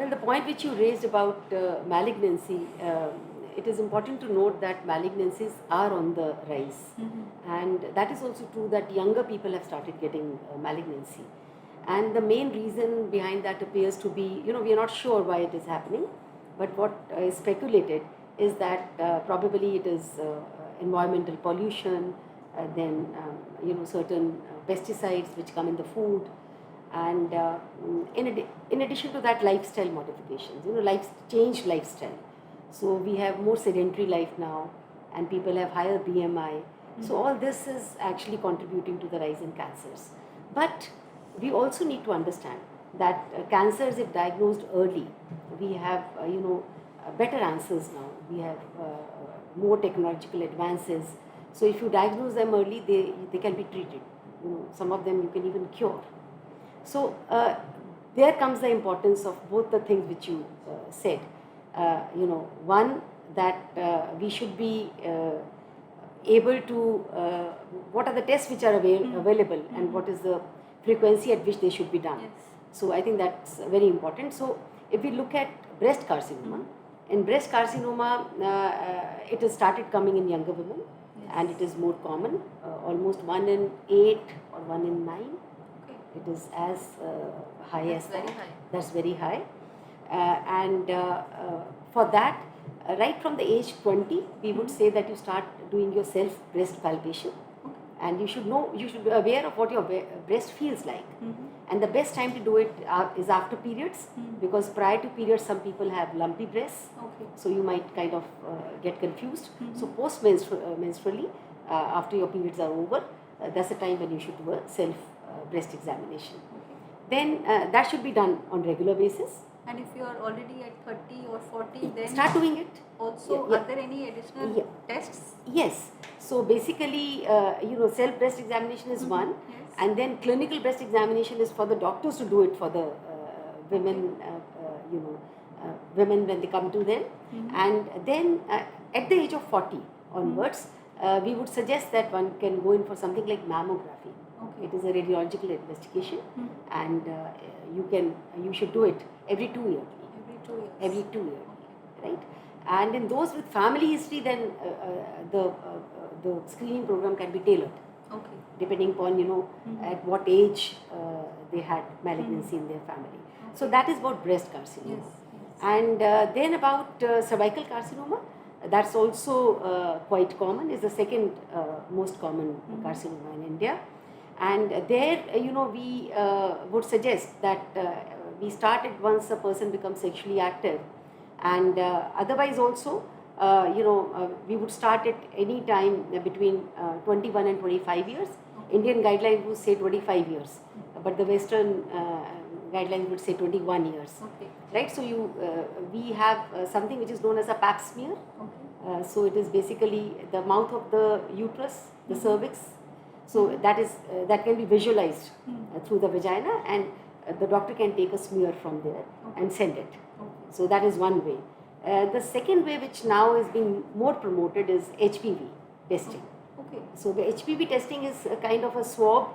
Well, the point which you raised about malignancy, it is important to note that malignancies are on the rise. And that is also true that younger people have started getting malignancy. And the main reason behind that appears to be, we are not sure why it is happening, but what is speculated is that probably it is environmental pollution, then, certain pesticides which come in the food, and in addition to that, lifestyle modifications, changed lifestyle. So we have more sedentary life now, and people have higher BMI. So all this is actually contributing to the rise in cancers. But we also need to understand that cancers, if diagnosed early, we have better answers now. We have more technological advances. So if you diagnose them early, they can be treated. Some of them you can even cure. So there comes the importance of both the things which you said. One, that we should be able to, what are the tests which are available, and what is the frequency at which they should be done. Yes. So I think that's very important. So if we look at breast carcinoma, in breast carcinoma, it has started coming in younger women. Yes. And it is more common, almost 1 in 8 or 1 in 9. Okay. It is as high That's as very that. high. That's very high. And for that, right from the age 20, we would say that you start doing your self breast palpation. Okay. And you should be aware of what your breast feels like. And the best time to do it is after periods, because prior to periods, some people have lumpy breasts. Okay. So you might kind of get confused. So post-menstrually, after your periods are over, that's the time when you should do a self breast examination. Okay. Then that should be done on regular basis. And if you are already at 30 or 40, then Start doing it. also, Yeah. are there any additional tests? Yes. So basically, self breast examination is one, Yes. and then clinical breast examination is for the doctors to do it for the women, women when they come to them. And then at the age of 40 onwards, we would suggest that one can go in for something like mammography. Okay. It is a radiological investigation, and you should do it every 2 years. Every 2 years. Right? And in those with family history, then the screening program can be tailored, Okay. depending upon at what age they had malignancy in their family. So that is about breast carcinoma. Yes. And then about cervical carcinoma, that's also quite common. Is the second most common carcinoma in India. And there, we would suggest that we start it once a person becomes sexually active, and otherwise also, we would start it any time between 21 and 25 years. Indian guidelines would say 25 years, but the Western guidelines would say 21 years. Okay. Right? So we have something which is known as a pap smear. Okay. So it is basically the mouth of the uterus, the cervix. So that can be visualized through the vagina, and the doctor can take a smear from there and send it. Okay. So that is one way. The second way, which now is being more promoted, is HPV testing. Okay. So the HPV testing is a kind of a swab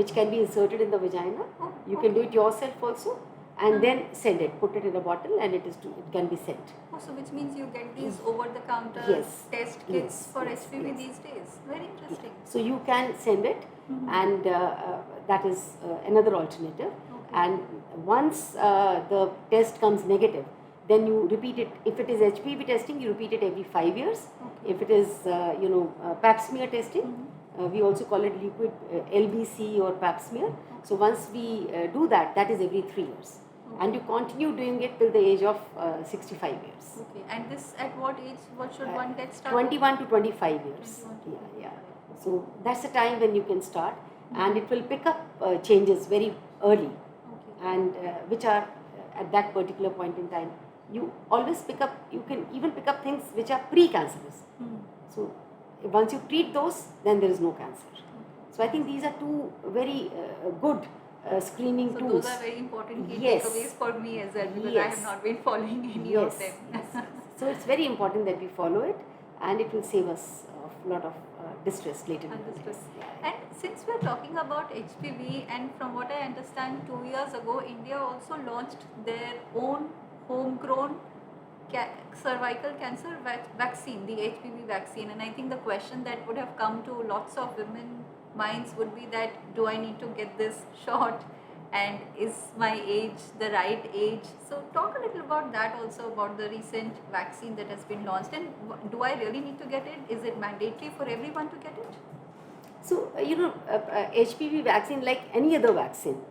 which can be inserted in the vagina. You can do it yourself also, and then send it, put it in a bottle, and it can be sent. Oh, so which means you get these over-the-counter test kits for HPV these days. Very interesting. So you can send it, and that is another alternative. Okay. And once the test comes negative, then you repeat it. If it is HPV testing, you repeat it every 5 years. Okay. If it is pap smear testing, we also call it liquid LBC or pap smear. So once we do that, that is every 3 years. And you continue doing it till the age of 65 years. Okay. And this at what age? What should one get started? 21 to 25 years. 21 to 25. Yeah. So that's the time when you can start, and it will pick up changes very early, and which are at that particular point in time. You always you can even pick up things which are pre-cancerous. So once you treat those, then there is no cancer. So I think these are two very good screening So tools. those are very important key Yes. takeaways for me as well, because I Yes. have not been following any Yes, of them. yes. So it's very important that we follow it, and it will save us a lot of distress later in the Understood. lives. Yeah. And since we are talking about HPV, and from what I understand, 2 years ago, India also launched their own homegrown cervical cancer vaccine, the HPV vaccine. And I think the question that would have come to lots of women minds would be that, do I need to get this shot, and is my age the right age? So talk a little about that also, about the recent vaccine that has been launched, and do I really need to get it? Is it mandatory for everyone to get it? So, HPV vaccine, like any other vaccine,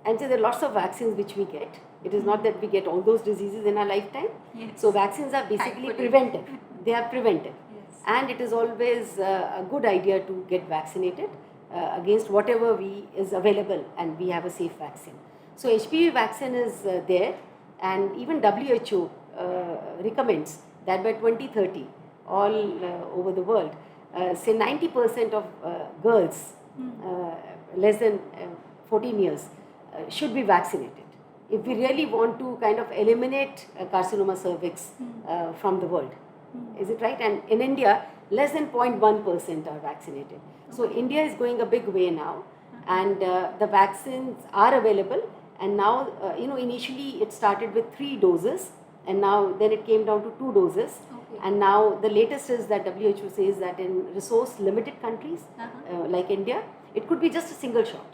and so there are lots of vaccines which we get. It is not that we get all those diseases in our lifetime. Yes. So vaccines are basically Thankfully. preventive. They are preventive. Yes. And it is always a good idea to get vaccinated against whatever is available, and we have a safe vaccine. So HPV vaccine is there, and even WHO recommends that by 2030, all over the world, say 90% of girls less than 14 years should be vaccinated, if we really want to kind of eliminate carcinoma cervix from the world. Is it right? And in India, less than 0.1% are vaccinated. So India is going a big way now, and the vaccines are available. And now, initially it started with 3 doses, and now then it came down to 2 doses. Okay. And now the latest is that WHO says that in resource limited countries like India, it could be just a single shot.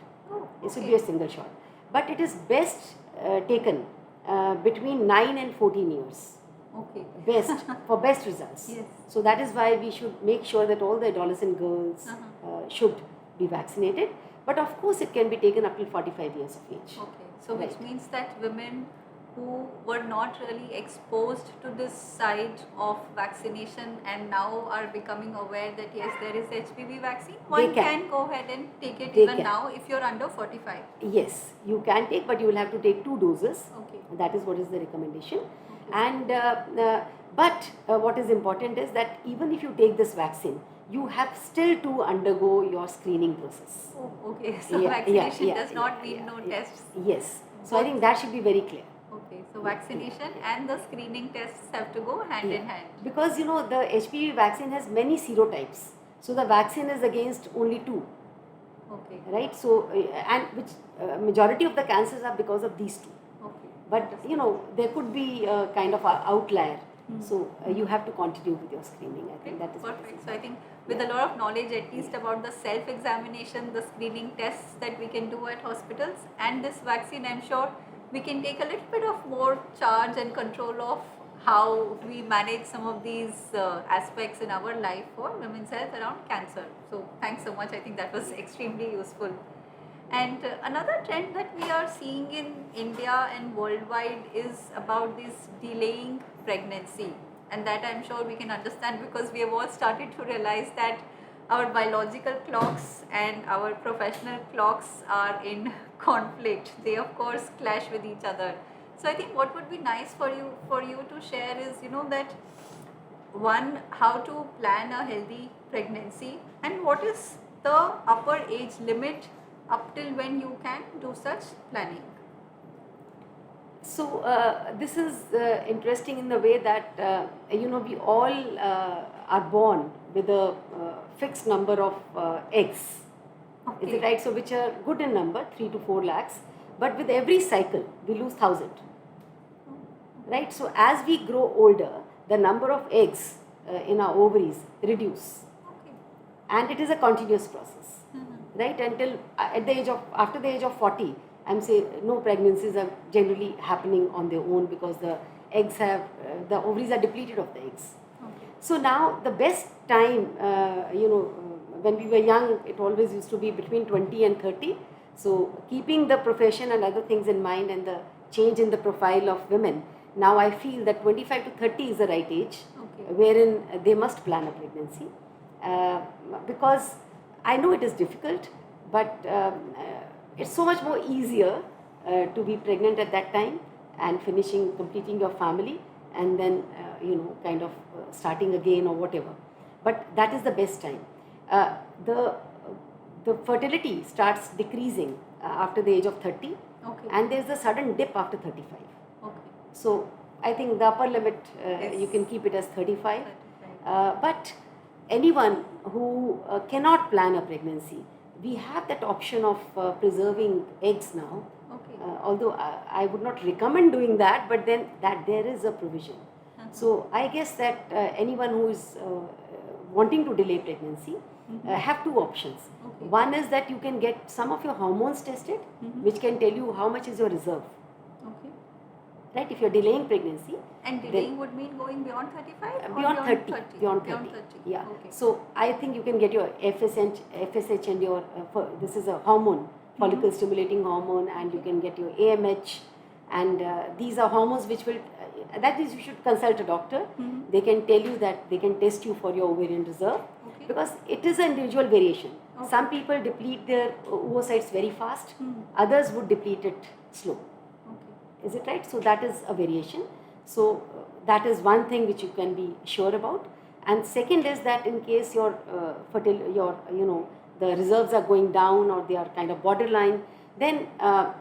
It should be a single shot. But it is best taken between 9 and 14 years. Okay. Best, for best results. Yes. So that is why we should make sure that all the adolescent girls should be vaccinated. But of course, it can be taken up till 45 years of age. Okay. So Right. which means that women who were not really exposed to this side of vaccination and now are becoming aware that yes, there is HPV vaccine, one can go ahead and take it even now if you're under 45. Yes, you can take, but you will have to take 2 doses. Okay. That is what is the recommendation. Okay. And but what is important is that even if you take this vaccine, you have still to undergo your screening process. Oh, okay. So vaccination does not mean no tests. Yes. So I think that should be very clear. Okay. So vaccination and the screening tests have to go hand in hand. Because the HPV vaccine has many serotypes. So the vaccine is against only 2. Okay. Right? So and which majority of the cancers are because of these 2. Okay. But there could be a kind of an outlier. So you have to continue with your screening. I think that is perfect. So I think with a lot of knowledge, at least about the self-examination, the screening tests that we can do at hospitals, and this vaccine, I'm sure we can take a little bit of more charge and control of how we manage some of these aspects in our life for women's health around cancer. So thanks so much. I think that was extremely useful. And another trend that we are seeing in India and worldwide is about this delaying pregnancy, and that I'm sure we can understand because we have all started to realize that our biological clocks and our professional clocks are in conflict. They of course clash with each other. So I think what would be nice for you to share is that one, how to plan a healthy pregnancy, and what is the upper age limit up till when you can do such planning. So this is interesting in the way that we all are born with a fixed number of eggs. Okay. Is it right? So which are good in number, 3 to 4 lakhs. But with every cycle, we lose 1,000. Right? So as we grow older, the number of eggs in our ovaries reduce. Okay. And it is a continuous process. Right? Until after the age of 40, I'm saying no pregnancies are generally happening on their own because the ovaries are depleted of the eggs. Okay. So now the best time, when we were young, it always used to be between 20 and 30. So keeping the profession and other things in mind and the change in the profile of women, now I feel that 25 to 30 is the right age, wherein they must plan a pregnancy. Because I know it is difficult, but it's so much more easier to be pregnant at that time and completing your family, and then kind of starting again or whatever. But that is the best time. The fertility starts decreasing after the age of 30, and there's a sudden dip after 35. Okay. So I think the upper limit you can keep it as 35. But anyone who cannot plan a pregnancy, we have that option of preserving eggs now. Okay. Although I would not recommend doing that, but then that there is a provision. So I guess that anyone who is wanting to delay pregnancy have two options. Okay. One is that you can get some of your hormones tested, which can tell you how much is your reserve. Okay. Right? If you're delaying pregnancy. And delaying would mean going beyond 35 or beyond 30. Beyond 30. Yeah. Okay. So I think you can get your FSH and your, this is a hormone, follicle stimulating hormone, and you can get your AMH, and these are hormones which will, that is, you should consult a doctor. They can tell you that, they can test you for your ovarian reserve, because it is an individual variation. Some people deplete their oocytes very fast, others would deplete it slow. Is it right? So that is a variation. So that is one thing which you can be sure about. And second is that in case your the reserves are going down or they are kind of borderline, then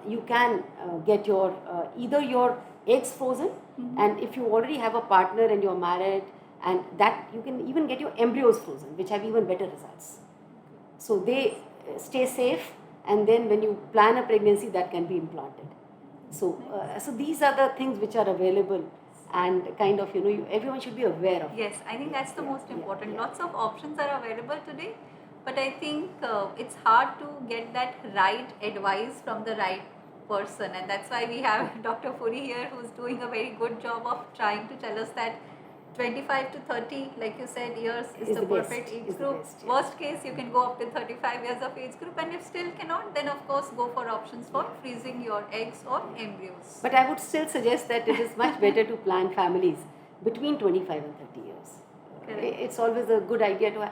you can get your either your eggs frozen, and if you already have a partner and you're married, and that you can even get your embryos frozen, which have even better results. So they stay safe, and then when you plan a pregnancy, that can be implanted. So, so these are the things which are available, and kind of, everyone should be aware of. Yes, I think that's the most important. Lots of options are available today, but I think it's hard to get that right advice from the right person, and that's why we have Dr. Puri here, who's doing a very good job of trying to tell us that 25 to 30, like you said, years is the perfect age group. Worst case, you can go up to 35 years of age group, and if still cannot, then of course go for options for freezing your eggs or embryos. But I would still suggest that it is much better to plan families between 25 and 30 years. It's always a good idea to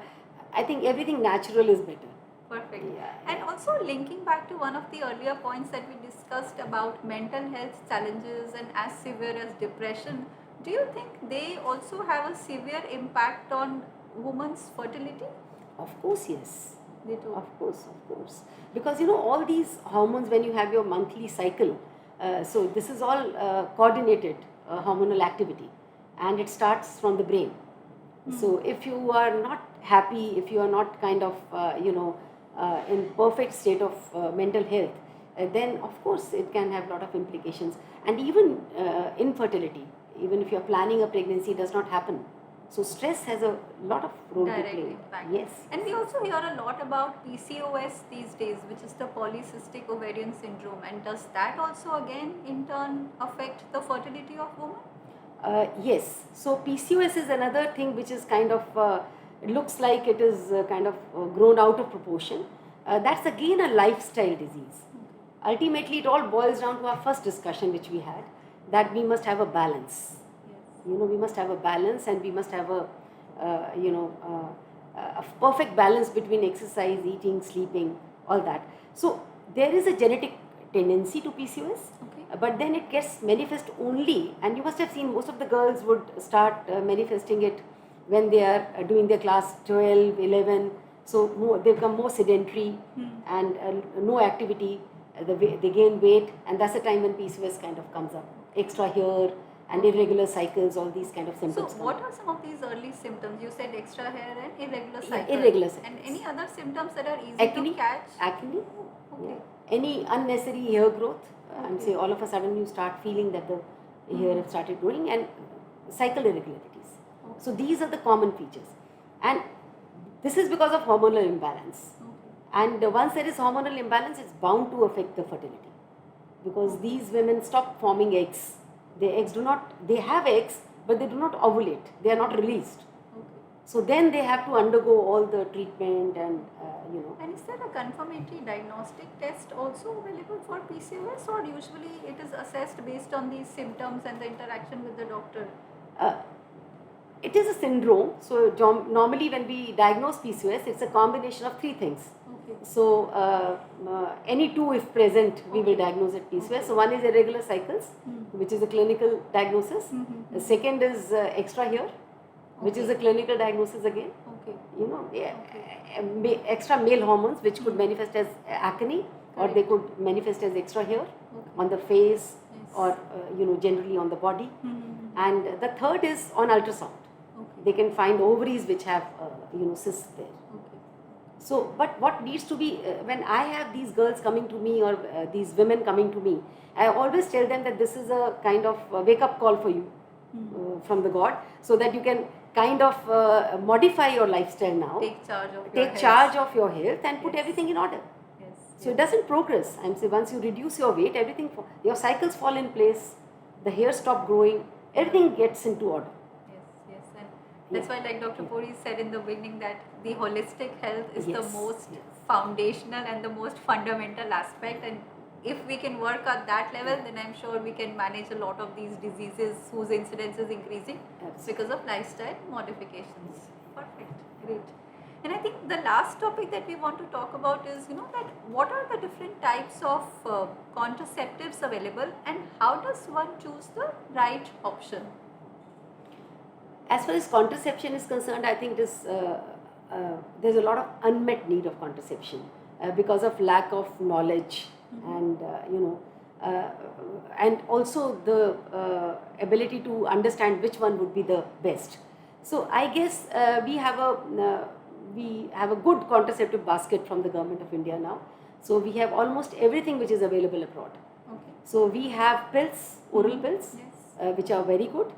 I think everything natural is better. Perfect. And also linking back to one of the earlier points that we discussed about mental health challenges and as severe as depression, do you think they also have a severe impact on women's fertility? Of course, yes. They do. Of course. Because all these hormones, when you have your monthly cycle, so this is all coordinated hormonal activity, and it starts from the brain. So if you are not happy, if you are not kind of, in perfect state of mental health, then of course it can have a lot of implications. And even infertility, even if you are planning a pregnancy, it does not happen. So stress has a lot of role to play. Impact. Yes. And we also hear a lot about PCOS these days, which is the polycystic ovarian syndrome. And does that also again in turn affect the fertility of women? Yes. So PCOS is another thing which is kind of, it looks like it is kind of grown out of proportion. That's again a lifestyle disease. Ultimately, it all boils down to our first discussion which we had, that we must have a balance. We must have a balance, and we must have a perfect balance between exercise, eating, sleeping, all that. So there is a genetic tendency to PCOS, but then it gets manifest only, and you must have seen most of the girls would start manifesting it when they are doing their class 12, 11, so they become more sedentary and no activity, they gain weight, and that's the time when PCOS kind of comes up. Extra hair and irregular cycles, all these kind of symptoms. So what are some of these early symptoms? You said extra hair and irregular cycles. Irregular cycles. And any other symptoms that are easy to catch? Acne. Any unnecessary hair growth, and say all of a sudden you start feeling that the hair have started growing, and cycle irregularities. So these are the common features, and this is because of hormonal imbalance. And once there is hormonal imbalance, it's bound to affect the fertility, because these women stop forming eggs. Their eggs they have eggs, but they do not ovulate. They are not released. So then they have to undergo all the treatment and And is there a confirmatory diagnostic test also available for PCOS, or usually it is assessed based on these symptoms and the interaction with the doctor? It is a syndrome. So normally when we diagnose PCOS, it's a combination of three things. So any two if present, we will diagnose it PCOS. So one is irregular cycles, which is a clinical diagnosis. The second is extra hair, which is a clinical diagnosis again. Extra male hormones, which could manifest as acne, or they could manifest as extra hair on the face, or generally on the body. And the third is on ultrasound. They can find ovaries which have cysts there. So, but what needs to be, when I have these girls coming to me or these women coming to me, I always tell them that this is a kind of wake up call for you from the God, so that you can kind of modify your lifestyle now, take charge of your health and put Yes. everything in order. Yes. So it doesn't progress. I'm saying once you reduce your weight, everything, your cycles fall in place, the hair stop growing, everything gets into order. Yes, and that's why, like Dr. Puri said in the beginning, that the holistic health is the Yes, most yes. foundational and the most fundamental aspect. And if we can work at that level, then I'm sure we can manage a lot of these diseases whose incidence is increasing Absolutely. because of lifestyle modifications. Perfect, great. And I think the last topic that we want to talk about is, that what are the different types of contraceptives available and how does one choose the right option? As far as contraception is concerned, I think there's a lot of unmet need of contraception because of lack of knowledge and and also the ability to understand which one would be the best. So I guess we have a good contraceptive basket from the government of India now. So we have almost everything which is available abroad. Okay. So we have pills, oral pills, Yes. which are very good.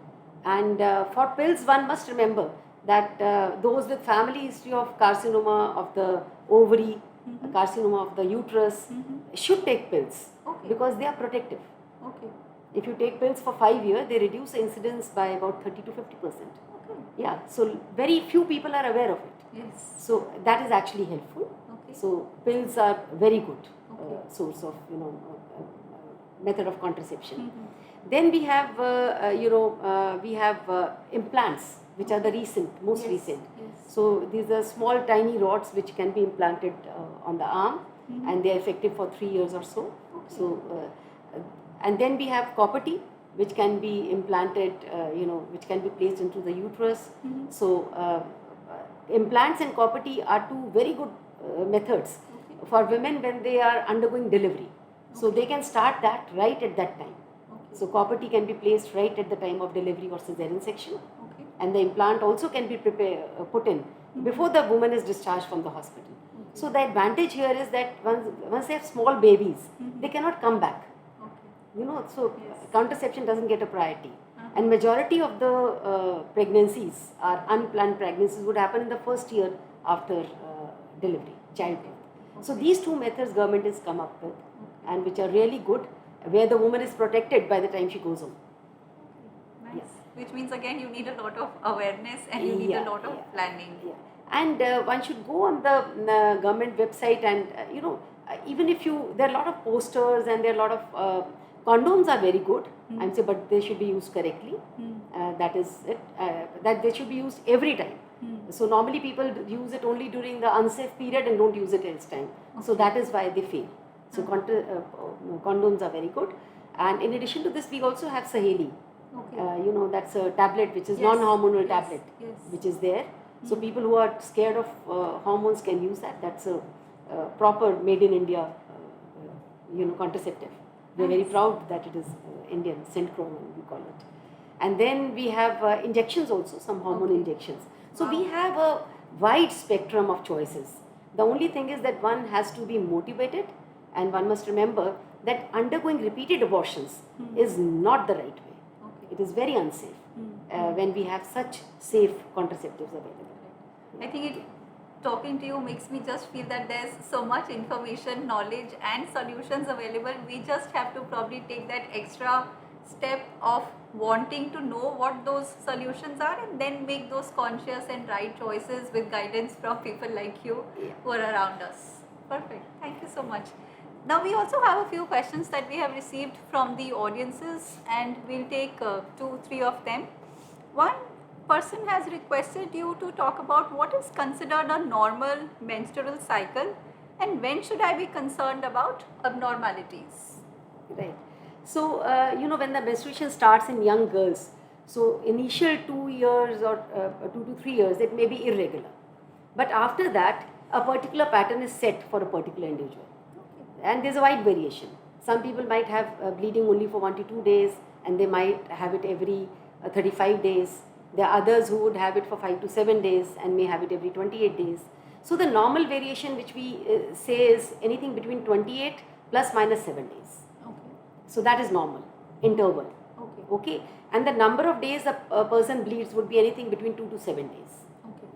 And for pills, one must remember that those with family history of carcinoma of the ovary, carcinoma of the uterus, should take pills Okay. because they are protective. Okay. If you take pills for 5 years, they reduce the incidence by about 30 to 50%. Okay. Yeah, so very few people are aware of it. Yes. So that is actually helpful. Okay. So pills are very good Okay. source of method of contraception. Then we have implants, which are the most Yes, recent. yes. So these are small tiny rods which can be implanted on the arm, and they are effective for 3 years or so. Okay. So and then we have copper T, which can be implanted, which can be placed into the uterus. So implants and copper T are two very good methods for women when they are undergoing delivery. So they can start that right at that time. So copper T can be placed right at the time of delivery or cesarean section, and the implant also can be put in before the woman is discharged from the hospital. So the advantage here is that once they have small babies, they cannot come back. So contraception doesn't get a priority. And majority of the pregnancies are unplanned pregnancies would happen in the first year after delivery, childbirth. So these two methods government has come up with, and which are really good, where the woman is protected by the time she goes home. Nice. Yes. Which means again you need a lot of awareness and you need a lot of planning. Yeah. And one should go on the government website and even if there are a lot of posters and there are a lot of condoms are very good. I'm saying, but they should be used correctly. That is it. That they should be used every time. So normally people use it only during the unsafe period and don't use it else time. So that is why they fail. So condoms are very good. And in addition to this, we also have Saheli. That's a tablet which is non-hormonal tablet, which is there. So people who are scared of hormones can use that. That's a proper made in India, contraceptive. We're very proud that it is Indian, Centrum we call it. And then we have injections also, some hormone injections. So we have a wide spectrum of choices. The only thing is that one has to be motivated, and one must remember that undergoing repeated abortions is not the right way. It is very unsafe when we have such safe contraceptives available. I think talking to you makes me just feel that there's so much information, knowledge and solutions available. We just have to probably take that extra step of wanting to know what those solutions are and then make those conscious and right choices with guidance from people like you who are around us. Perfect. Thank you so much. Now we also have a few questions that we have received from the audiences, and we'll take 2-3 of them. One person has requested you to talk about what is considered a normal menstrual cycle and when should I be concerned about abnormalities. Right. So, when the menstruation starts in young girls, so initial 2 years or 2 to 3 years, it may be irregular. But after that, a particular pattern is set for a particular individual. And there's a wide variation. Some people might have bleeding only for 1 to 2 days, and they might have it every 35 days. There are others who would have it for 5 to 7 days and may have it every 28 days. So the normal variation which we say is anything between 28 plus minus 7 days. Okay. So that is normal interval. Okay. Okay, and the number of days a person bleeds would be anything between 2 to 7 days. Okay.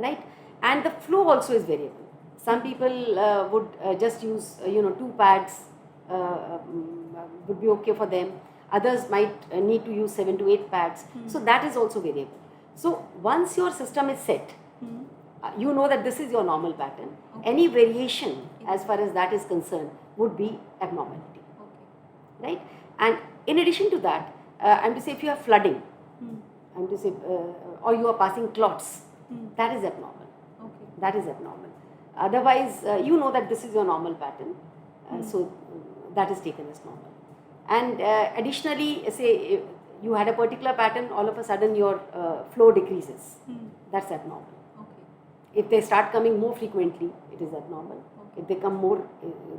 Right, and the flow also is variable. Some people would just use 2 pads would be okay for them. Others might need to use 7 to 8 pads. So that is also variable. So once your system is set, you know that this is your normal pattern. Okay. Any variation as far as that is concerned would be abnormality. Okay. Right, and in addition to that, I'm to say if you have flooding, I'm to say, or you are passing clots, that is abnormal. Okay. That is abnormal. Otherwise, you know that this is your normal pattern, so that is taken as normal. And additionally, say you had a particular pattern, all of a sudden your flow decreases. That's abnormal. Okay. If they start coming more frequently, it is abnormal. Okay. If they come more,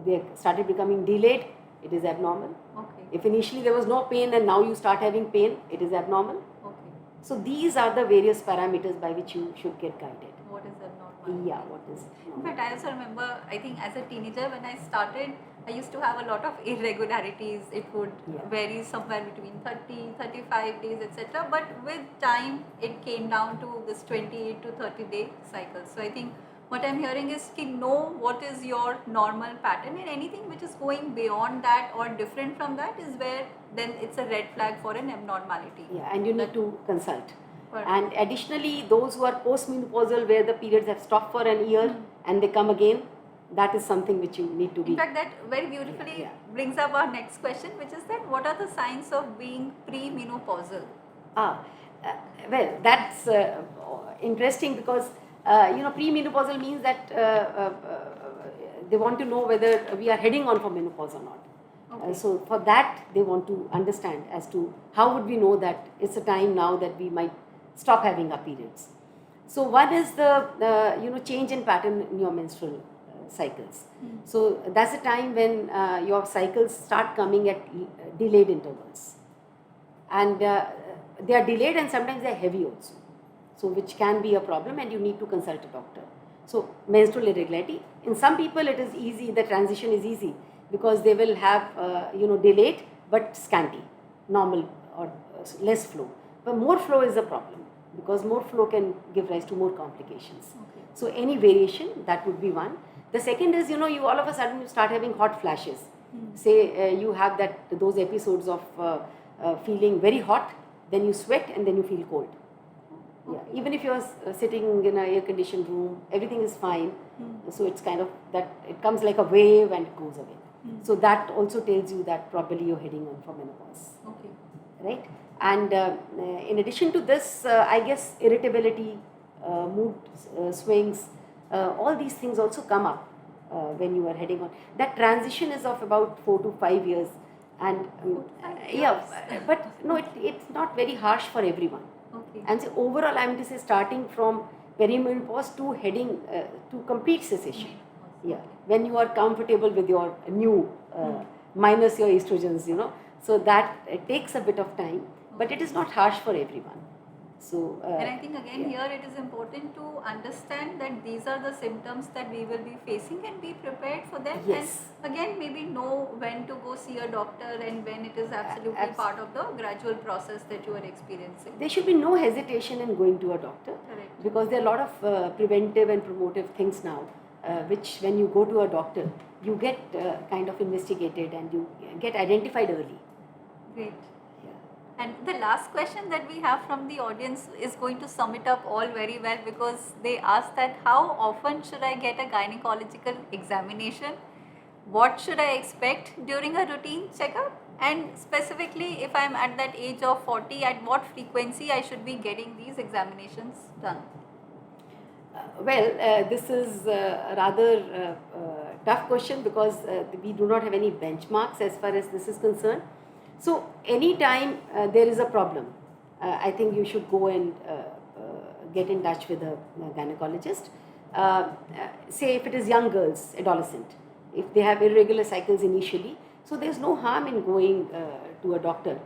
they started becoming delayed, it is abnormal. Okay. If initially there was no pain and now you start having pain, it is abnormal. Okay. So these are the various parameters by which you should get guided. What is abnormal? Yeah, what is In fact, I also remember, I think as a teenager when I started, I used to have a lot of irregularities. It would vary somewhere between 30, 35 days, etc. But with time, it came down to this 28 to 30 day cycle. So I think what I'm hearing is to know what is your normal pattern, and anything which is going beyond that or different from that is where then it's a red flag for an abnormality. Yeah, and you need to consult. But And additionally, those who are postmenopausal where the periods have stopped for an year and they come again, that is something which you need to be. in fact, that very beautifully brings up our next question, which is that what are the signs of being premenopausal? Well, that's interesting because premenopausal means that they want to know whether we are heading on for menopause or not. Okay. So for that, they want to understand as to how would we know that it's a time now that we might stop having our periods. So one is the change in pattern in your menstrual cycles. So that's the time when your cycles start coming at delayed intervals, and they are delayed and sometimes they are heavy also. So which can be a problem, and you need to consult a doctor. So menstrual irregularity, in some people it is easy, the transition is easy because they will have delayed but scanty, normal or less flow. But more flow is a problem because more flow can give rise to more complications. Okay. So any variation, that would be one. The second is, you all of a sudden you start having hot flashes. Say you have those episodes of feeling very hot, then you sweat and then you feel cold. Okay. Yeah. Even if you're sitting in an air-conditioned room, everything is fine. So it's kind of that it comes like a wave and it goes away. So that also tells you that probably you're heading on for menopause. Okay. Right? And in addition to this, I guess irritability, mood swings, all these things also come up when you are heading on. That transition is of about 4 to 5 years. And but no, it's not very harsh for everyone. Okay. And so overall, I am to say starting from perimenopause to heading to complete cessation. Yeah, when you are comfortable with your new minus your estrogens, so that it takes a bit of time, but it is not harsh for everyone. So and I think again here it is important to understand that these are the symptoms that we will be facing and be prepared for them. Yes. And again maybe know when to go see a doctor and when it is absolutely part of the gradual process that you are experiencing. There should be no hesitation in going to a doctor. Correct. Because there are a lot of preventive and promotive things now, which when you go to a doctor, you get kind of investigated and you get identified early. Great. And the last question that we have from the audience is going to sum it up all very well, because they ask that how often should I get a gynecological examination? What should I expect during a routine checkup? And specifically if I am at that age of 40, at what frequency I should be getting these examinations done? This is a rather tough question because we do not have any benchmarks as far as this is concerned. So anytime there is a problem, I think you should go and get in touch with a gynecologist. Say if it is young girls, adolescent, if they have irregular cycles initially, so there is no harm in going to a doctor.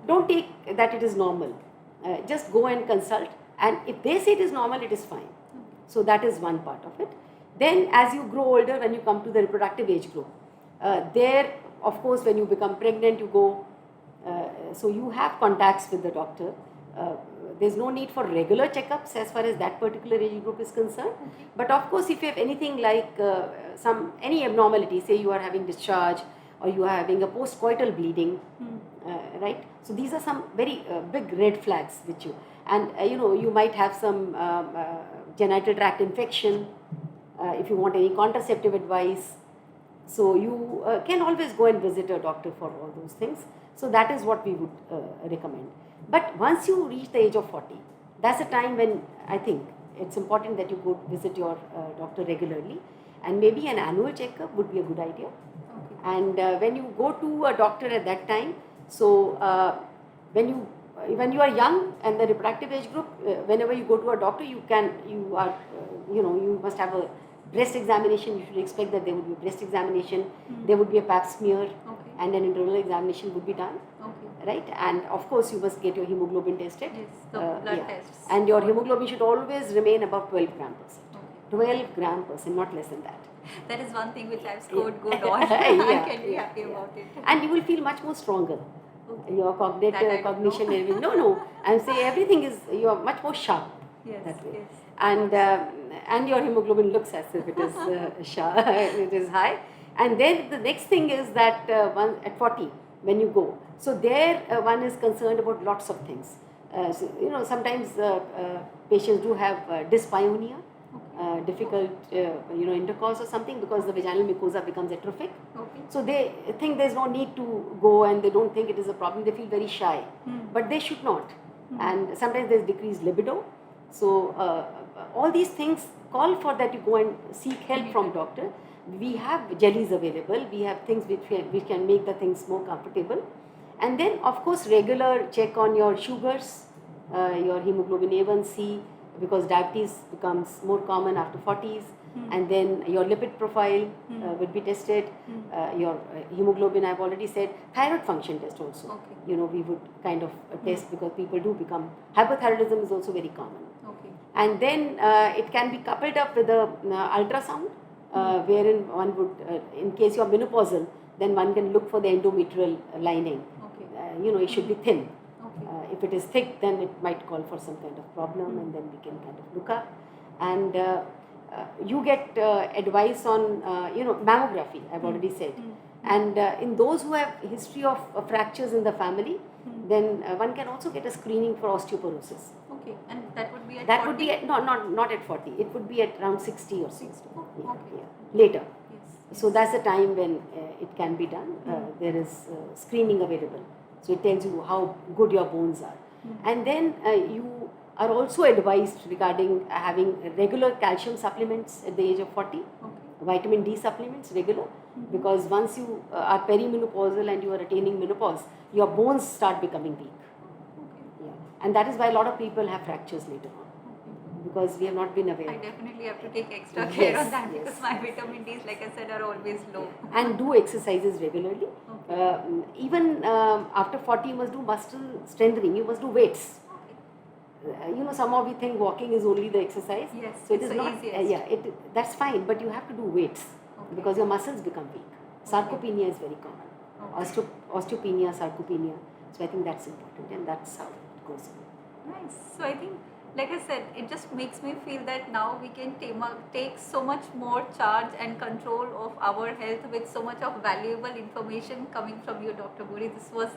Don't take that it is normal. Just go and consult, and if they say it is normal, it is fine. So that is one part of it. Then as you grow older, when you come to the reproductive age group, there, of course, when you become pregnant, you go, so you have contacts with the doctor. There's no need for regular checkups as far as that particular age group is concerned. But of course, if you have anything like any abnormality, say you are having discharge or you are having a postcoital bleeding, right? So these are some very big red flags which and you might have some genital tract infection. If you want any contraceptive advice, so you can always go and visit a doctor for all those things. So that is what we would recommend. But once you reach the age of 40, that's a time when I think it's important that you go visit your doctor regularly, and maybe an annual checkup would be a good idea. And when you go to a doctor at that time, so when you are young and the reproductive age group, whenever you go to a doctor, you must have a breast examination. You should expect that there would be a breast examination, there would be a pap smear, and an internal examination would be done. Right? And of course, you must get your hemoglobin tested. Yes, the blood tests. And your hemoglobin should always remain above 12 gram %. 12 gram %, not less than that. That is one thing which I've scored good on. I can be happy about it. And you will feel much more stronger. Your cognition, no, I'm saying everything is, you are much more sharp. Yes, that way. Yes. And your hemoglobin looks as if it is sharp, it is high. And then the next thing is that at 40, when you go, so there one is concerned about lots of things. Sometimes patients do have dyspareunia, difficult intercourse or something, because the vaginal mucosa becomes atrophic. So they think there's no need to go, and they don't think it is a problem. They feel very shy, but they should not. And sometimes there's decreased libido. So all these things call for that you go and seek help from doctor. We have jellies available. We have things which can make the things more comfortable. And then, of course, regular check on your sugars, your hemoglobin A1C, because diabetes becomes more common after 40s. And then your lipid profile will be tested. Your hemoglobin, I've already said. Thyroid function test also. We would kind of test, because people do become, hypothyroidism is also very common. And then it can be coupled up with a ultrasound, wherein one would, in case you are menopausal, then one can look for the endometrial lining. It should be thin. If it is thick, then it might call for some kind of problem, and then we can kind of look up. And you get advice on, mammography, I've already said. And in those who have history of fractures in the family, then one can also get a screening for osteoporosis. And that would be at 40? That would be at, not at 40. It would be at around 60 or 60. Later. So that's the time when it can be done. There is screening available. So it tells you how good your bones are. And then you are also advised regarding having regular calcium supplements at the age of 40. Vitamin D supplements regular. Because once you are perimenopausal and you are attaining menopause, your bones start becoming weak. And that is why a lot of people have fractures later on, because we have not been aware. I definitely have to take extra care on that, because my vitamin Ds, like I said, are always low. And do exercises regularly. Even after 40, you must do muscle strengthening. You must do weights. Somehow we think walking is only the exercise. Yes, so it is not. easiest. That's fine, but you have to do weights, because your muscles become weak. Sarcopenia is very common. Osteopenia, sarcopenia. So I think that's important, and that's how it goes on. Nice. So I think, like I said, it just makes me feel that now we can take so much more charge and control of our health with so much of valuable information coming from you, Dr. Puri. This was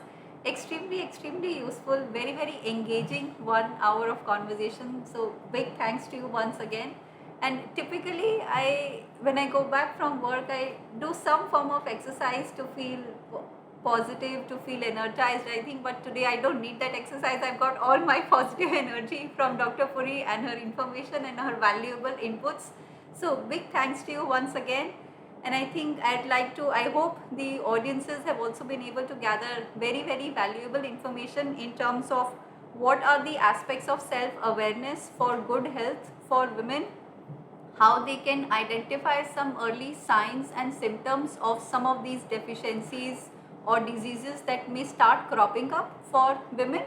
extremely, extremely useful, very, very engaging 1 hour of conversation. So big thanks to you once again. And typically, when I go back from work, I do some form of exercise to feel positive, to feel energized, I think. But today I don't need that exercise. I've got all my positive energy from Dr. Puri and her information and her valuable inputs. So big thanks to you once again. And I think I hope the audiences have also been able to gather very, very valuable information in terms of what are the aspects of self-awareness for good health for women, how they can identify some early signs and symptoms of some of these deficiencies or diseases that may start cropping up for women,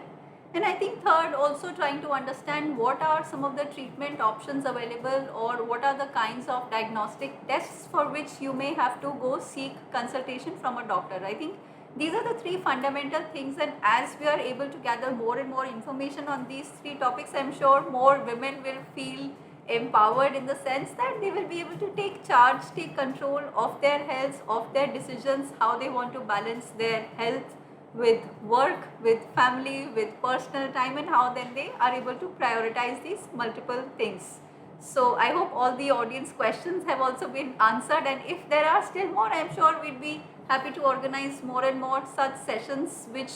And I think third, also trying to understand what are some of the treatment options available, or what are the kinds of diagnostic tests for which you may have to go seek consultation from a doctor. I think these are the three fundamental things, and as we are able to gather more and more information on these three topics, I'm sure more women will feel empowered in the sense that they will be able to take charge, take control of their health, of their decisions, how they want to balance their health with work, with family, with personal time, and how then they are able to prioritize these multiple things. So I hope all the audience questions have also been answered, and if there are still more, I'm sure we'd be happy to organize more and more such sessions which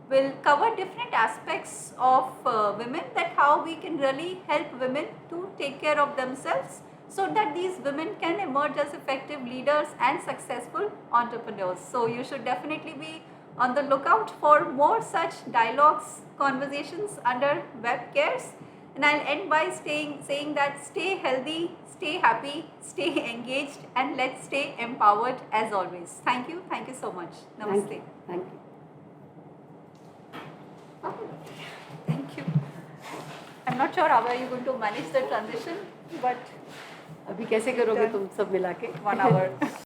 will cover different aspects of women, that how we can really help women to take care of themselves so that these women can emerge as effective leaders and successful entrepreneurs. So you should definitely be on the lookout for more such dialogues, conversations under WEP Cares. And I'll end by saying that stay healthy, stay happy, stay engaged, and let's stay empowered as always. Thank you so much. Namaste. Thank you. Thank you. I'm not sure how are you going to manage the transition, but अभी कैसे करोगे तुम सब मिला के? 1 hour.